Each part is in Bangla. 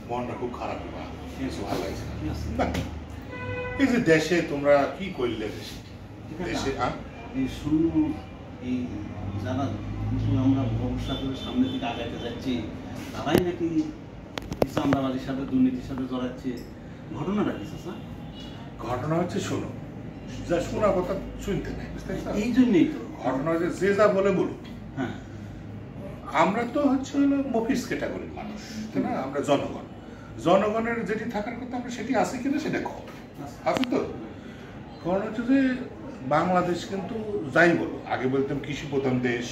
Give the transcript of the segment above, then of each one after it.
মনটা খুব খারাপ বা কিছু ভালো লাগছে না। এই যে দেশে তোমরা কি করলে দেশে এই শূন্য এই যারা আমরা ভবিষ্যতের সামনে দিকে আগাইতে যাচ্ছি তারাই নাকি চাঁদাবাজির সাথে দুর্নীতির সাথে জড়াচ্ছে, ঘটনাটা কি স্যার? ঘটনা হচ্ছে শোনো, যা শোনা কথা শুনতে নেই, এই জন্যই তো ঘটনা হচ্ছে যে যা বলে বলুক। হ্যাঁ, আমরা তো হচ্ছে হলো মফিস ক্যাটাগরির মানুষ, তাই না? আমরা জনগণ, জনগণের যেটি থাকার কথা আমরা সেটি আছে কিনা সেটা খবর আছে তো। কারণ হচ্ছে যে বাংলাদেশ কিন্তু যাই বলো, আগে বলতাম কৃষি প্রধান দেশ,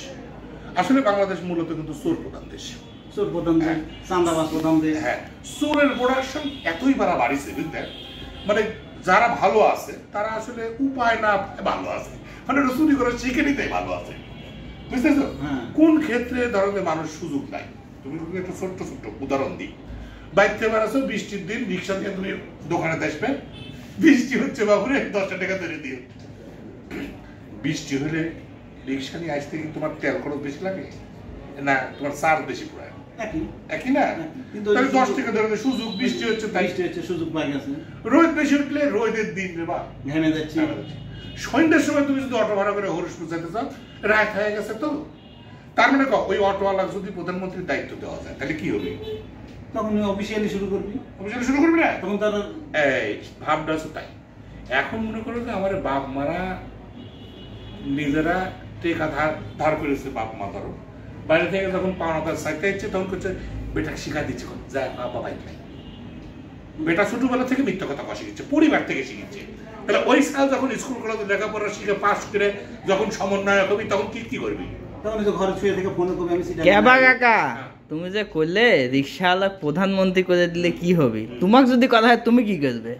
আসলে বাংলাদেশ মূলত কিন্তু চোর প্রধান দেশ। চোর প্রধান দেশ, চাঁদাবাজ প্রধান দেশ। হ্যাঁ, চোরের প্রোডাকশন এতই বাড়িছে বুঝলেন, মানে যারা ভালো আছে তারা আসলে উপায় না ভালো আছে, মানে চুরি করে শিখে নিতে ভালো আছে, বুঝতেছো? কোন ক্ষেত্রে ধরো যে মানুষ সুযোগ নাই, তুমি একটা ছোট্ট ছোট্ট উদাহরণ দিই। বাইতে বেড়াচ্ছ বৃষ্টির দিন, রিক্সা দিয়ে তুমি দোকানে আসবে, বৃষ্টি হচ্ছে বাবুরে 10 টাকা ধরে দিও। বৃষ্টি হলে রিক্সা নিয়ে আসতে কি তোমার তেল খরচ বেশি লাগে না তোমার চার্জ বেশি পড়ে? একই না? কিন্তু 10 টাকা ধরে সুযোগ, বৃষ্টি হচ্ছে তাই সুযোগ পাই গেছে। রোদ বেশি উঠলে রোদের দিন রে বা ঘেমে যাচ্ছি। সন্ধ্যার সময় তুমি যদি অটো ভাড়া করে হরিশপুর যেতে চাও, রাত হয়ে গেছে তো, তার মানে ওই অটোওয়ালা যদি প্রধানমন্ত্রীর দায়িত্ব দেওয়া যায় তাহলে কি হবে? তখন অফিসিয়ালি শুরু করবি। অফিসিয়ালি শুরু করবি না, তখন তার এই ভাবটা আছে তাই। এখন মনে করো যে আমার বাপ মারা নিজেরা টেকা ধার করেছে, বাপ মা ধরো বাইরে থেকে যখন পাওনাদার চাইতে ইচ্ছে তখন করছে বেটা শিখা দিচ্ছে, যায় বাবা বাইক নাই। বেটা ছোটবেলা থেকে মিথ্যা কথা কষে গেছে, পরিবার থেকে শিখেছে। তাহলে ওই সাল যখন স্কুল কলেজে লেখাপড়া শিখে পাস করে যখন সমন্বয়ক হবি তখন কি করবি? তখন ঘরে শুয়ে থেকে ফোন করবি আমি সিটা কেবা কাকা তুমি যে কইলে রিকশাওয়ালা প্রধানমন্ত্রী করে দিলে কি হবে, তোমাকে যদি কথা হয় তুমি কি করবে?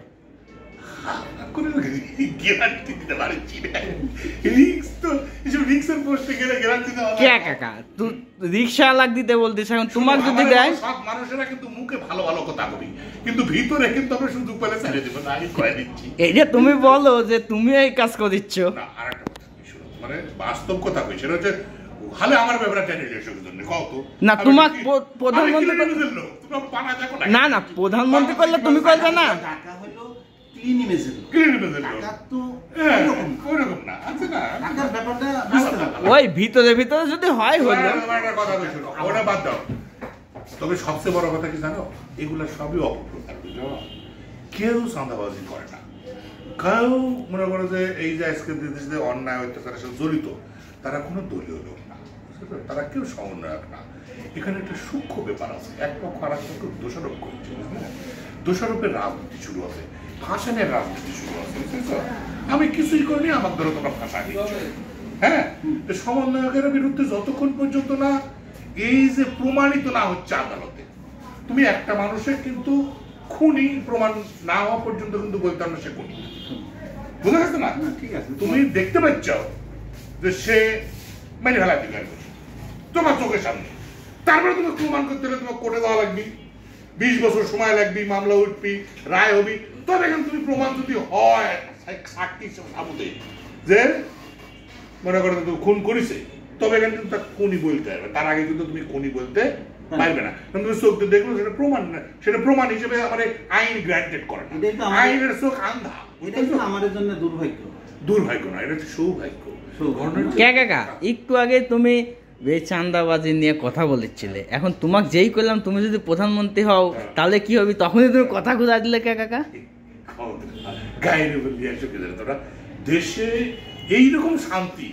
গ্যারান্টি দিতে পারছি না, রিক্স তো এসব রিক্সের পোস্টে গেলে গ্যারান্টি দেওয়া কে কাকা তুই রিকশাওয়ালা দিতে বলতিস, এখন তোমাকে যদি দেয়? সব মানুষেরা কিন্তু মুখে ভালো ভালো কথা বলি, কিন্তু ভিতরে কিন্তু আমরা সুযোগ পেলে ছেড়ে দেবো না, আমি কয়ে দিচ্ছি। এইটা তুমি বলো যে তুমি এই কাজ করিচ্ছ না। আর একটা কথা শুনো, মানে বাস্তব কথা কই, সেটা হচ্ছে হালে আমার ব্যাপারে টেনে এসের জন্য কত না তোমাক প্রধানমন্ত্রী না না প্রধানমন্ত্রী করলে তুমি করবে না। টাকা হলো ক্লিন ইমেজের, টাকা তো ওইরকম না, আছে না টাকার ব্যাপারটা বুঝতে হবে। ওই ভিতরে ভিতরে যদি হয় হলো কথা কই শুনো, ওটা বাদ দাও। তবে সবচেয়ে বড় কথা কি জানো, এগুলা সবই অপপ্রচার, বুঝলো? কেউ চাঁদাবাজি করে না, কেউ মনে করো যে এই যে আজকে দেশে অন্যায় অত্যাচারের সাথে জড়িত তারা কোনো দলীয় লোক না, তারা কেউ সমন্বয়ক না। এখানে একটা সূক্ষ্ম ব্যাপার আছে, এক পক্ষ আর এক পক্ষ দোষারোপ করছে, বুঝলে? দোষারোপের রাজনীতি শুরু আছে, ফাঁসানের রাজনীতি শুরু আছে, বুঝছো? আমি কিছুই করিনি, আমার ধরো তোমরা ফাঁসা দিচ্ছ। হ্যাঁ, সমন্বয়কের বিরুদ্ধে যতক্ষণ পর্যন্ত না এই যে প্রমাণিত না হচ্ছে আদালতে, তুমি একটা মানুষের কিন্তু খুনি প্রমাণ না হওয়া পর্যন্ত কিন্তু বলতে না সে খুনি, বুঝা গেছে না? ঠিক আছে, তুমি দেখতে পাচ্ছ যে সে মেরে ফেলা অধিকার করছে তোমার চোখের সামনে, তারপরে তুমি প্রমাণ করতে হলে তোমার কোর্টে দেওয়া লাগবে, 20 বছর সময় লাগবে, মামলা উঠবি, রায় হবি, তবে এখন তুমি প্রমাণ যদি হয় সাক্ষী সাবুতে যে মনে করো তুমি খুন করেছে, তবে এখানে কিন্তু তার খুনি বলতে হবে, তার আগে কিন্তু তুমি খুনি বলতে পারবে না। তুমি চোখ দিয়ে দেখলো সেটা প্রমাণ না, সেটা প্রমাণ হিসেবে আমাদের আইন গ্রান্টেড করে না, আইনের চোখ আন্ধা। এটাই তো আমাদের জন্য দুর্ভাগ্য। দুর্ভাগ্য না, এটা হচ্ছে সৌভাগ্য। কে কাকা একটু আগে তুমি এই চাঁদাবাজি নিয়ে কথা বলেছিলে, এখন তোমাকে যেই করলাম তুমি যদি প্রধানমন্ত্রী হও তাহলে কি হবে, তখনই তুমি কথা ঘুরা দিলে কে কাকা? গায়ের উপর দিয়ে তোরা দেশে এইরকম শান্তি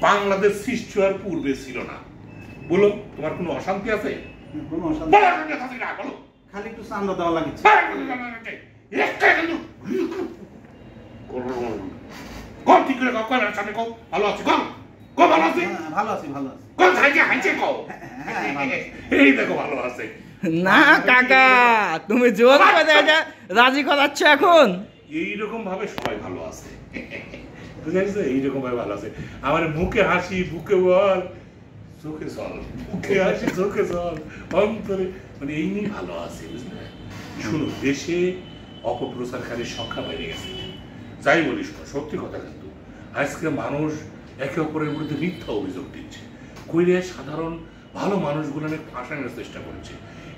বাংলাদেশ সৃষ্টি হওয়ার পূর্বে ছিল না। বলো তোমার কোনো অশান্তি আছে? কোনো অশান্তি বলো, খালি একটু চান্দা দেওয়া লাগছে। কম ঠিক করে কম সামনে কম ভালো আছে, কম কম ভালো আছে, ভালো আছি ভালো আছি, কম হাইছে হাইছে কম, এই দেখো ভালো আছে। না কাকা তুমি জোর করে এটা রাজি করাচ্ছ এখন। এইরকম ভাবে সবাই ভালো আছে, বুঝেছো? এইরকম ভাবে ভালো আছে, আমার মুখে হাসি বুকে বল চোখে জল, মুখে হাসি চোখে জল অন্তরে, মানে এই নিয়ে ভালো আছে, বুঝলে? শুনো, দেশে অপপ্রচারকারীর সংখ্যা বেড়ে গেছে, যাই বলিস না সত্যি কথা, কিন্তু আজকে মানুষ একে অপরের বিরুদ্ধে মিথ্যা অভিযোগ দিচ্ছে, কইরে সাধারণ ভালো মানুষগুলো ফাঁসানোর চেষ্টা করছে।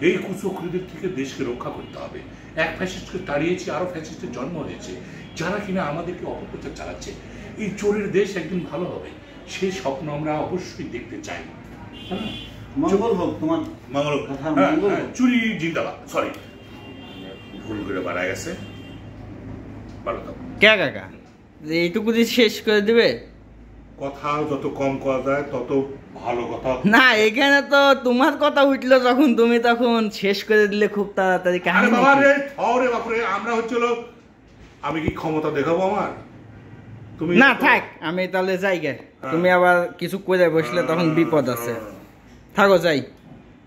এই কুচক্রীদের থেকে দেশকে রক্ষা করতে হবে। এক ফ্যাসিস্টকে তাড়িয়েছি, আরো ফ্যাসিস্টের জন্ম হয়েছে, যারা কিনা আমাদেরকে অপপ্রচার চালাচ্ছে। এই চোরের দেশ একদিন ভালো হবে, সেই স্বপ্ন আমরা অবশ্যই দেখতে চাই। হ্যাঁ, মঙ্গল হোক তোমার মঙ্গল। কথার হ্যাঁ, মঙ্গল হ্যাঁ, হোক। চুরি জিন্দাবাদ। সরি, ভুল করে বাড়া গেছে। ভালো থাকো। কে কাকা এইটুকু দিয়ে শেষ করে দিবে? কথা যত কম করা যায় তত ভালো কথা। না, এখানে তো তোমার কথা উঠলো যখন, তুমি তখন শেষ করে দিলে খুব তাড়াতাড়ি। আরে কাহিনী বাবা কি? রে, থরে বাপুরে, আমরা হচ্ছিল, আমি কি ক্ষমতা দেখাবো আমার? তুমি না থাক, আমি তাহলে যাই গে। তুমি আবার কিছু করে বসলে তখন বিপদ আছে। থাকো, যাই।